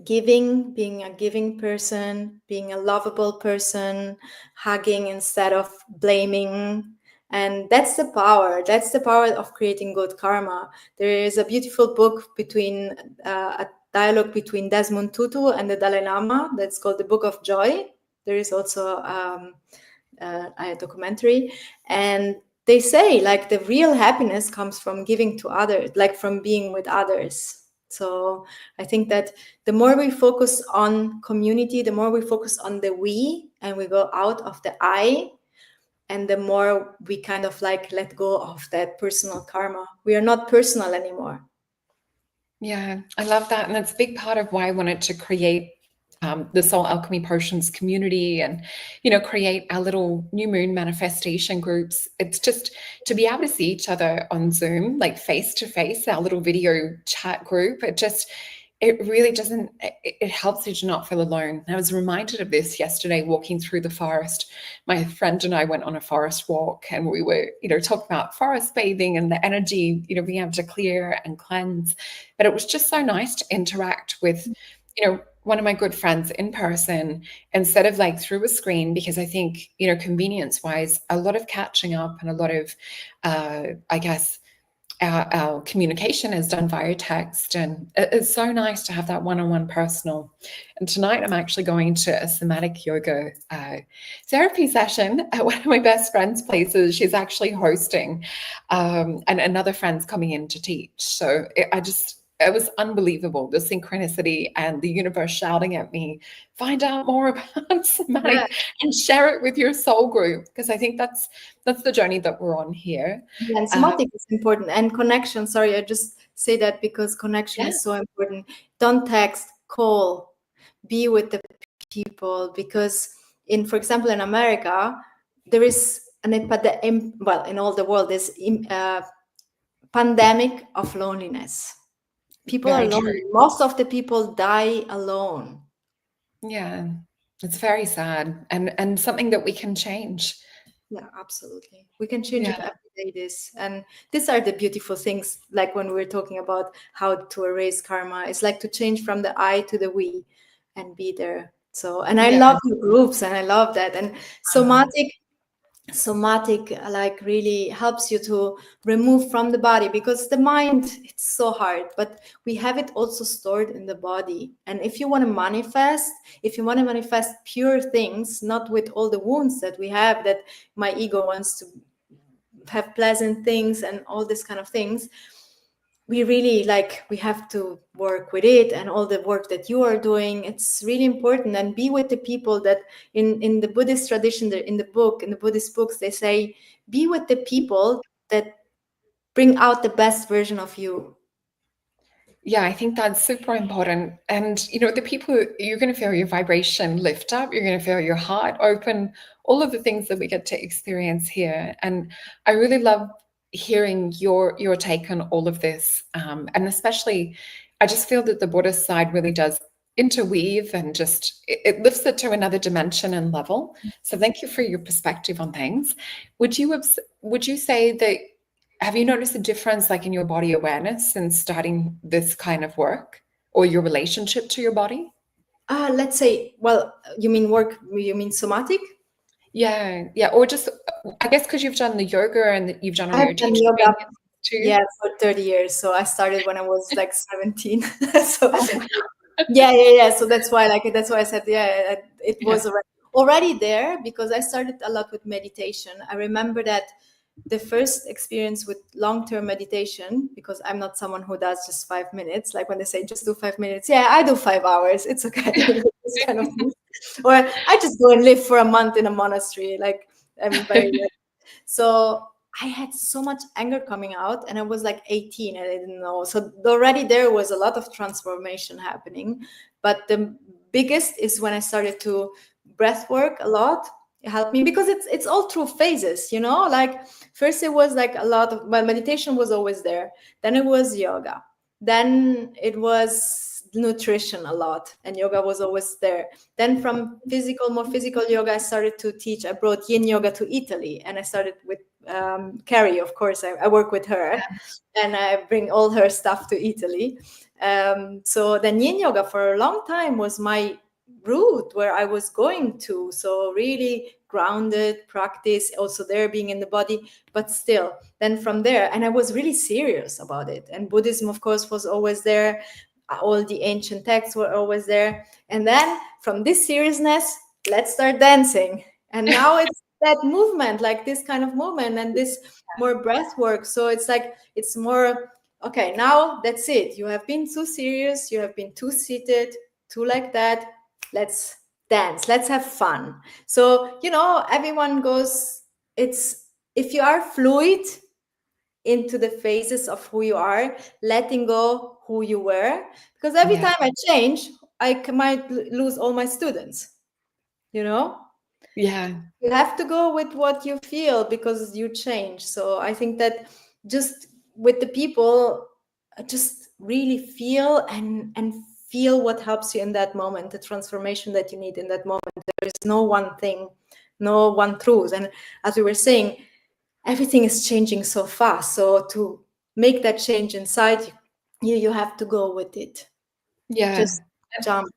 giving, being a giving person, being a lovable person, hugging instead of blaming. And that's the power. That's the power of creating good karma. There is a beautiful book between a dialogue between Desmond Tutu and the Dalai Lama that's called the Book of Joy. There is also a documentary, and they say like the real happiness comes from giving to others, like from being with others. So I think that the more we focus on community, the more we focus on the we, and we go out of the I, and the more we kind of like let go of that personal karma. We are not personal anymore. Yeah, I love that. And that's a big part of why I wanted to create the Soul Alchemy Potions community and, create our little new moon manifestation groups. It's just to be able to see each other on Zoom, like face to face, our little video chat group. It really doesn't, it helps you to not feel alone. I was reminded of this yesterday walking through the forest. My friend and I went on a forest walk, and we were, talking about forest bathing and the energy, being able to clear and cleanse. But it was just so nice to interact with, one of my good friends in person instead of like through a screen, because I think, convenience wise, a lot of catching up and a lot of, I guess, our communication is done via text, and it's so nice to have that one-on-one personal. And tonight I'm actually going to a somatic yoga therapy session at one of my best friend's places. She's actually hosting, and another friend's coming in to teach. So it was unbelievable, the synchronicity and the universe shouting at me, find out more about somatic and share it with your soul group, because I think that's the journey that we're on here. Yeah, and somatic is important, and connection. Sorry, I just say that because connection is so important. Don't text, call, be with the people, because for example, in America, there is an well, in all the world, there's pandemic of loneliness. People are Very lonely. true. Most of the people die alone. Yeah, it's very sad, and something that we can change. Yeah, absolutely. We can change it every day. And these are the beautiful things. Like when we're talking about how to erase karma, it's like to change from the I to the we, and be there. So, and I love the groups, and I love that. And somatic like really helps you to remove from the body, because the mind, it's so hard, but we have it also stored in the body. And if you want to manifest pure things, not with all the wounds that we have, that my ego wants to have pleasant things and all this kind of things, we really we have to work with it. And all the work that you are doing, it's really important. And be with the people that in the Buddhist tradition, in the Buddhist books, they say, be with the people that bring out the best version of you. Yeah, I think that's super important. And, the people, you're going to feel your vibration lift up, you're going to feel your heart open, all of the things that we get to experience here. And I really love hearing your take on all of this. And especially, I just feel that the Buddhist side really does interweave and just it lifts it to another dimension and level. So thank you for your perspective on things. Would you say that, have you noticed a difference like in your body awareness since starting this kind of work, or your relationship to your body? Let's say, well, you mean somatic? Yeah, or just, I guess because you've done the yoga and you've done all I've your done teaching yoga, too. yeah, for 30 years. So I started when I was like 17. So Oh, wow. yeah. So that's why I said, yeah, it Yeah. was already there, because I started a lot with meditation. I remember that the first experience with long-term meditation, because I'm not someone who does just 5 minutes. Like when they say just do 5 minutes, yeah, I do 5 hours. It's okay. This kind of thing. Or I just go and live for a month in a monastery. Like I'm very so I had so much anger coming out, and I was like 18 and I didn't know. So already there was a lot of transformation happening. But the biggest is when I started to breath work a lot. helped me, because it's all through phases, you know. Like first it was like a lot of, well, meditation was always there, then it was yoga, then it was nutrition a lot, and yoga was always there. Then from more physical yoga, I started to teach. I brought Yin Yoga to Italy, and I started with Carrie, of course. I work with her, and I bring all her stuff to Italy. So then Yin Yoga for a long time was my route where I was going to. So really grounded practice, also there being in the body, but still. Then from there, and I was really serious about it. And Buddhism, of course, was always there. All the ancient texts were always there. And then from this seriousness, let's start dancing. And now it's that movement, like this kind of movement, and this more breath work. So it's like, it's more, okay, now that's it. You have been too serious, you have been too seated, too like that. Let's dance, let's have fun. So, you know, everyone goes, it's, if you are fluid into the phases of who you are, letting go who you were, because every time I change, I might lose all my students, you know. Yeah. You have to go with what you feel, because you change. So I think that just with the people, just really feel and feel what helps you in that moment, the transformation that you need in that moment. There is no one thing, no one truth. And as we were saying, everything is changing so fast. So to make that change inside you have to go with it. Yeah. Just jump.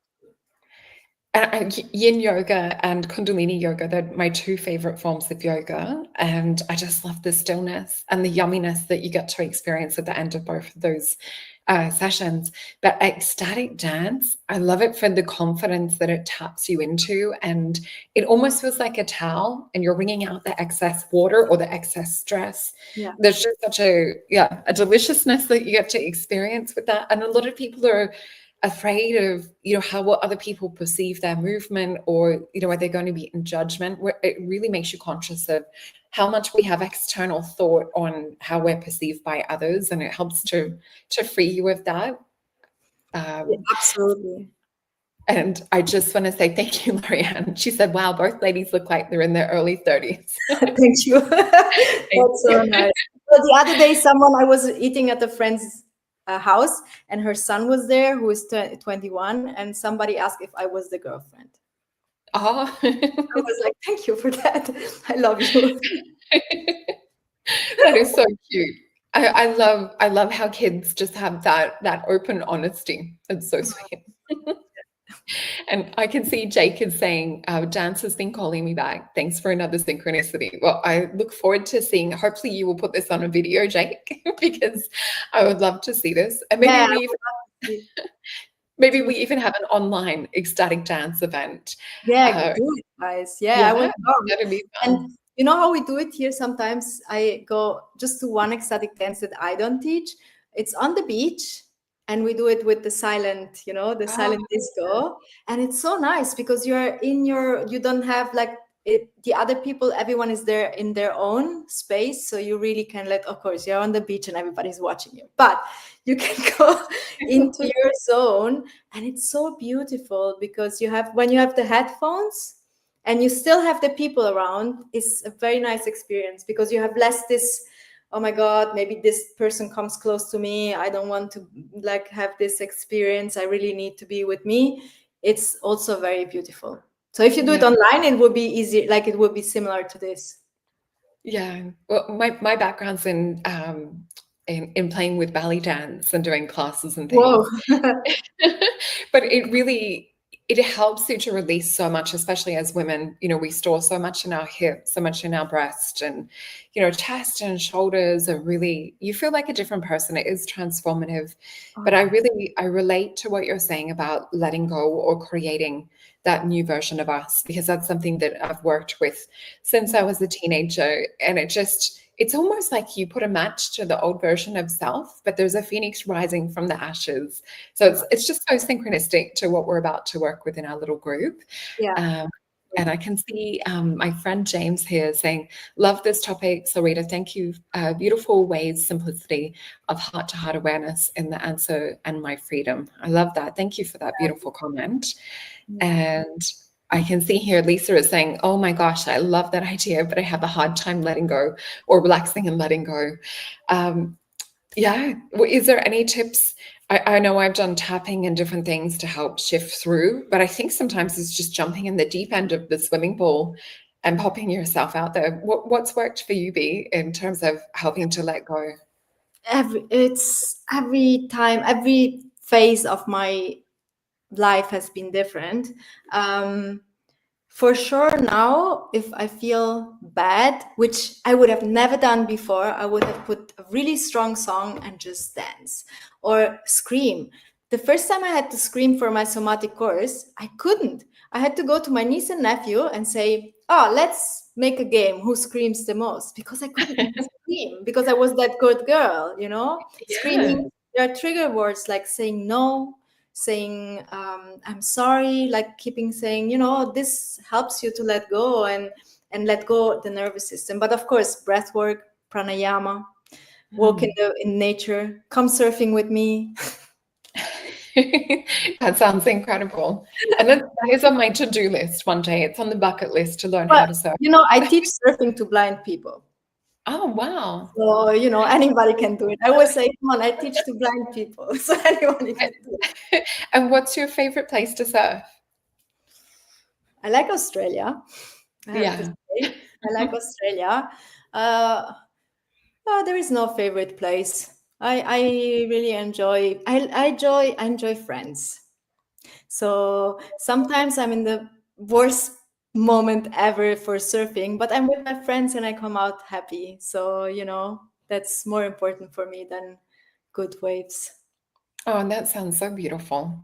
Yin yoga and Kundalini yoga, they're my two favorite forms of yoga. And I just love the stillness and the yumminess that you get to experience at the end of both of those sessions. But ecstatic dance, I love it for the confidence that it taps you into. And it almost feels like a towel, and you're wringing out the excess water or the excess stress. Yeah. There's just such a deliciousness that you get to experience with that. And a lot of people are afraid of, you know, how will other people perceive their movement, or, you know, are they going to be in judgment? Where it really makes you conscious of how much we have external thought on how we're perceived by others, and it helps to free you of that. Yeah, absolutely. And I just want to say thank you, Lorianne. She said, wow, both ladies look like they're in their early 30s. Thank you. That's so nice. So the other day, I was eating at a friend's house, and her son was there, who is 21, and somebody asked if I was the girlfriend. Oh. I was like, thank you for that. I love you. That is so cute. I love how kids just have that open honesty. It's so sweet. And I can see Jake is saying, dance has been calling me back. Thanks for another synchronicity. Well, I look forward to seeing, hopefully you will put this on a video, Jake, because I would love to see this. And maybe we even have an online ecstatic dance event. Yeah, do it, guys. Yeah, I would love. That'd be fun. And you know how we do it here? Sometimes I go just to one ecstatic dance that I don't teach. It's on the beach, and we do it with the silent, you know, the silent disco. And it's so nice because you don't have like the other people, everyone is there in their own space. So you really can of course, you're on the beach and everybody's watching you, but you can go into your zone. And it's so beautiful because when you have the headphones and you still have the people around, it's a very nice experience because you have less this, oh my God, maybe this person comes close to me. I don't want to like have this experience. I really need to be with me. It's also very beautiful. So if you do it online, it would be easy. Like it would be similar to this. Yeah. Well, my background's in playing with belly dance and doing classes and things. Whoa. But it helps you to release so much, especially as women. You know, we store so much in our hips, so much in our breast, and, you know, chest and shoulders are really, you feel like a different person. It is transformative. But I relate to what you're saying about letting go or creating that new version of us, because that's something that I've worked with since I was a teenager. And it's almost like you put a match to the old version of self, but there's a phoenix rising from the ashes. So it's just so synchronistic to what we're about to work with in our little group. Yeah. And I can see my friend James here saying, love this topic, Solreta. Thank you. Beautiful ways, simplicity of heart-to-heart awareness in the answer and my freedom. I love that. Thank you for that beautiful comment. And I can see here Lisa is saying, "Oh my gosh, I love that idea, but I have a hard time letting go or relaxing and letting go." Um, yeah. Is there any tips? I know I've done tapping and different things to help shift through, but I think sometimes it's just jumping in the deep end of the swimming pool and popping yourself out there. What's worked for you, B, in terms of helping to let go? It's every time, every phase of my life has been different. For sure, now, if I feel bad, which I would have never done before, I would have put a really strong song and just dance or scream. The first time I had to scream for my somatic course, I couldn't. I had to go to my niece and nephew and say, "Oh, let's make a game who screams the most," because I couldn't scream because I was that good girl, you know? Yeah. Screaming, there are trigger words like saying no, saying I'm sorry, like keeping saying, you know, this helps you to let go and let go the nervous system. But of course, breath work, pranayama, walk in nature, come surfing with me. That sounds incredible. And that is on my to-do list one day. It's on the bucket list to learn how But to surf. you know, I teach surfing to blind people, Oh, wow. so you know, anybody can do it. I always say, come on, I teach to blind people, so anybody can do it. And what's your favorite place to surf? I like Australia, I have to Yeah. say. I like Australia. uh, there is no favorite place. I really enjoy. I enjoy friends. So sometimes I'm in the worst moment ever for surfing, but I'm with my friends and I come out happy. So you know that's more important for me than good waves. Oh, and that sounds so beautiful.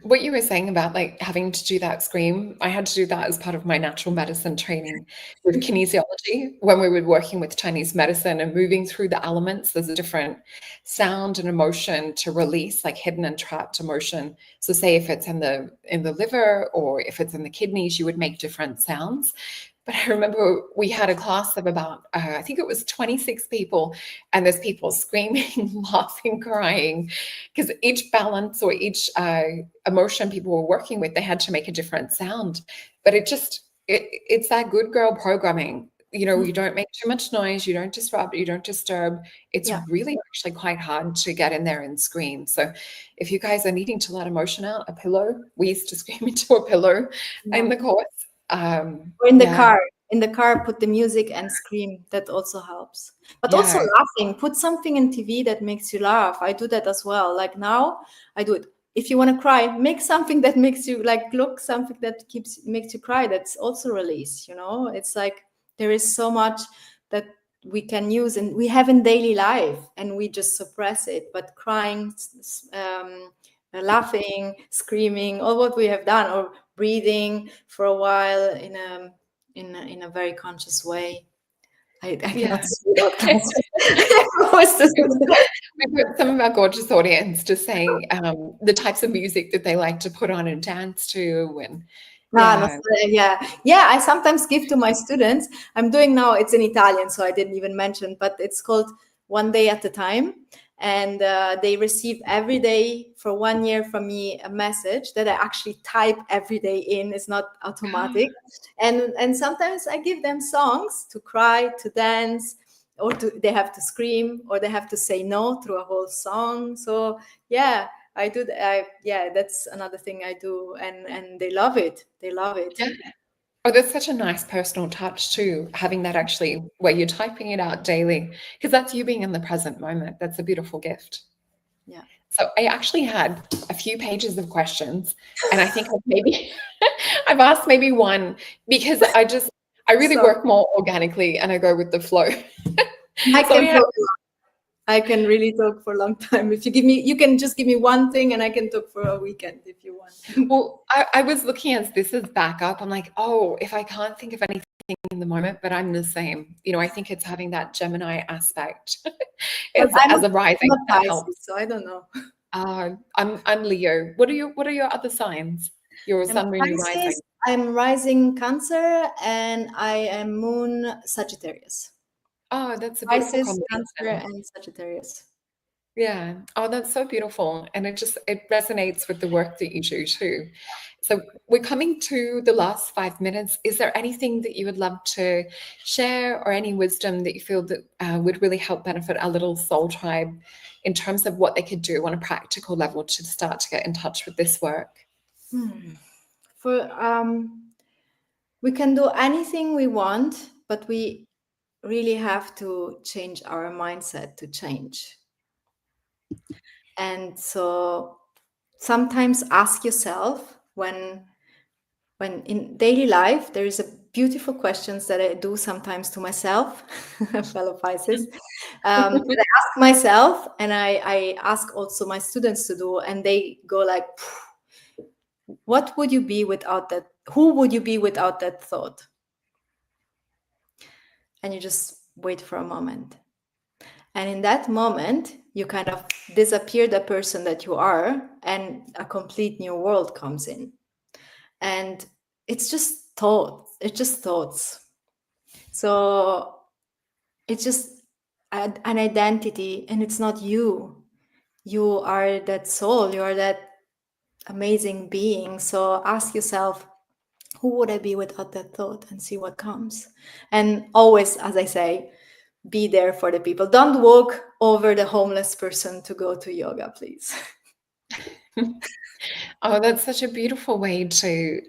What you were saying about like having to do that scream, I had to do that as part of my natural medicine training with kinesiology when we were working with Chinese medicine and moving through the elements. There's a different sound and emotion to release, like hidden and trapped emotion. So say if it's in the liver or if it's in the kidneys, you would make different sounds. But I remember we had a class of about, I think it was 26 people, and there's people screaming, laughing, crying, because each balance or each emotion people were working with, they had to make a different sound. But it's that good girl programming. You know, you don't make too much noise, you don't disrupt, you don't disturb. It's Yeah. really actually quite hard to get in there and scream. So if you guys are needing to let emotion out, a pillow, we used to scream into a pillow in Yeah. the course. Or in the Yeah, car. In the car, put the music and scream. That also helps. But also yeah, laughing. Put something in TV that makes you laugh. I do that as well. Like now, I do it. If you want to cry, make something that makes you like look something that keeps makes you cry. That's also release. You know, it's like there is so much that we can use and we have in daily life, and we just suppress it. But crying, laughing, screaming, all what we have done, or breathing for a while in a very conscious way. I cannot yeah. see without glasses. I was to do that. We've got some of our gorgeous audience just saying the types of music that they like to put on and dance to, and Ah, no, yeah, yeah, yeah. I sometimes give to my students. I'm doing now. It's in Italian, so I didn't even mention. But it's called One Day at a Time, and they receive every day for 1 year from me a message that I actually type every day in. It's not automatic, and sometimes I give them songs to cry, to dance, or they have to scream, or they have to say no through a whole song. So yeah, I do. Yeah, that's another thing I do, and they love it. They love it. yeah. Oh, that's such a nice personal touch too, having that actually where you're typing it out daily, because that's you being in the present moment. That's a beautiful gift. Yeah. So I actually had a few pages of questions, and I think I've maybe I've asked maybe one because I really Sorry, work more organically and I go with the flow. I So I can had talk. I can really talk for a long time. If you give me, you can just give me one thing, and I can talk for a weekend if you want. Well, I was looking at this as backup. I'm like, oh, if I can't think of anything in the moment, but I'm the same. You know, I think it's having that Gemini aspect But as a I'm rising a that Pisces, helps. so I don't know. I'm Leo. What are your other signs? Your I'm sun, moon, your rising. Pisces. I'm rising Cancer, and I am Moon Sagittarius. Oh, that's a beautiful Pisces, Cancer, combination. and Sagittarius. Yeah. Oh, that's so beautiful. And it resonates with the work that you do too. So we're coming to the last 5 minutes. Is there anything that you would love to share or any wisdom that you feel that would really help benefit our little soul tribe in terms of what they could do on a practical level to start to get in touch with this work? For we can do anything we want, but we really have to change our mindset to change. And so sometimes ask yourself when in daily life there is a beautiful questions that I do sometimes to myself, fellow Pisces, that I ask myself, and I ask also my students to do, and they go like, what would you be without that? Who would you be without that thought? And you just wait for a moment. And in that moment, you kind of disappear the person that you are, and a complete new world comes in. And it's just thoughts. It's just thoughts. So it's just an identity, and it's not you. You are that soul. You are that amazing being. So ask yourself, who would I be without that thought, and see what comes. And always, as I say, be there for the people. Don't walk over the homeless person to go to yoga, please. Oh, that's such a beautiful way to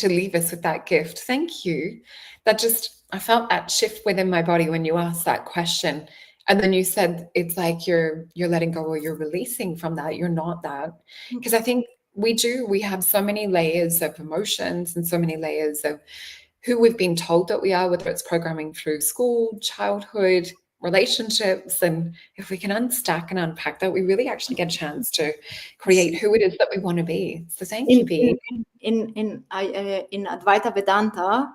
leave us with that gift. Thank you. I felt that shift within my body when you asked that question. And then you said it's like you're letting go or you're releasing from that. You're not that. Because I think we have so many layers of emotions and so many layers of who we've been told that we are, whether it's programming through school, childhood, relationships. And if we can unstack and unpack that, we really actually get a chance to create who it is that we want to be. So thank you, in B. in Advaita Vedanta,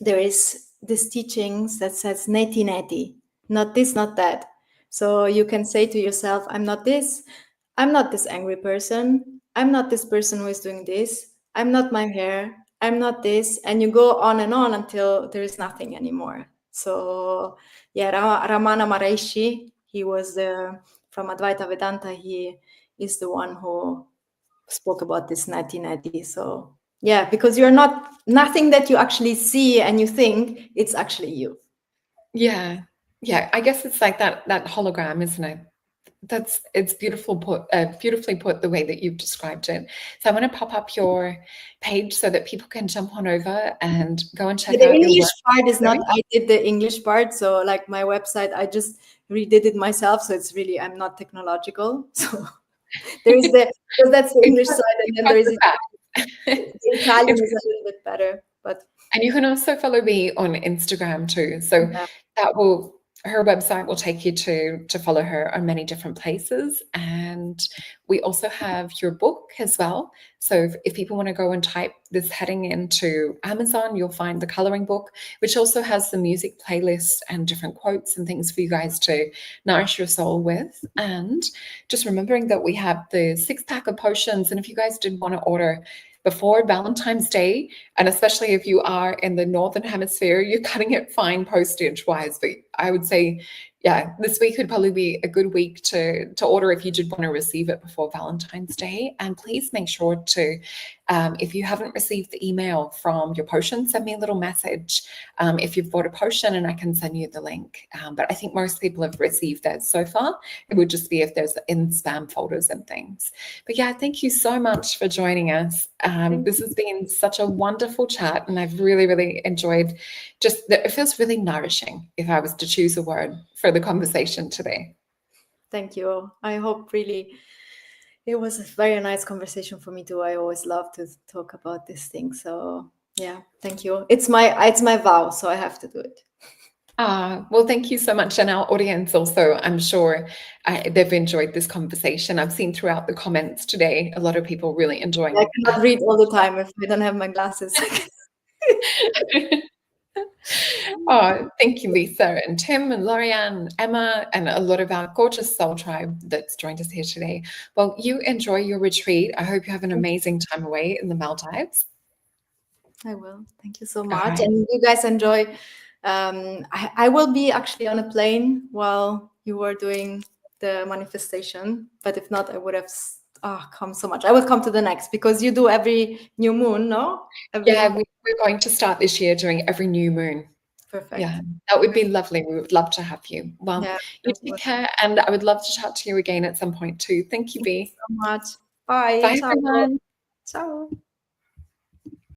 there is this teachings that says neti neti, not this, not that. So you can say to yourself, I'm not this, I'm not this angry person, I'm not this person who is doing this, I'm not my hair, I'm not this, and you go on and on until there is nothing anymore. So yeah, Ramana Maharishi, he was from Advaita Vedanta, he is the one who spoke about this neti neti. So yeah, because you're not nothing that you actually see and you think, it's actually you. Yeah. Yeah. I guess it's like that hologram, isn't it? It's beautifully put the way that you've described it. So I'm going to pop up your page so that people can jump on over and go and check The out your English work. part is not, I did the English part. So like my website, I just redid it myself. So it's really, I'm not technological. So there is because that's the English side. And then there is The facts. the Italian It's is a little bit better, but And you can also follow me on Instagram too. So yeah. her website will take you to follow her on many different places. And we also have your book as well. So if people want to go and type this heading into Amazon, you'll find the coloring book, which also has the music playlist and different quotes and things for you guys to nourish your soul with. And just remembering that we have the 6-pack of potions. And if you guys did want to order before Valentine's Day, and especially if you are in the Northern Hemisphere, you're cutting it fine postage wise. But I would say, yeah, this week would probably be a good week to order if you did want to receive it before Valentine's Day. And please make sure to, if you haven't received the email from your potion, send me a little message if you've bought a potion and I can send you the link. But I think most people have received that so far. It would just be if there's in spam folders and things. But yeah, thank you so much for joining us. This has been such a wonderful chat, and I've really, really enjoyed it feels really nourishing if I was to choose a word for the conversation today. Thank you. I hope really it was a very nice conversation for me too. I always love to talk about this thing. So yeah, thank you. It's my vow, so I have to do it. Well, thank you so much. And our audience also, I'm sure they've enjoyed this conversation. I've seen throughout the comments today, a lot of people really enjoying. I cannot read all the time if I don't have my glasses. Oh, thank you, Lisa and Tim and Lorianne, Emma, and a lot of our gorgeous soul tribe that's joined us here today. Well, you enjoy your retreat. I hope you have an amazing time away in the Maldives. I will. Thank you so All much. right. And you guys enjoy I will be actually on a plane while you were doing the manifestation, but if not, I would have come so much. I will come to the next, because you do every new moon, no? Yeah, we're going to start this year doing every new moon. Perfect. Yeah, that would be lovely. We would love to have you. Well, Yeah, you take care, and I would love to chat to you again at some point too. Thank you, Bea. so much. Bye. Bye, Ciao. everyone. Ciao.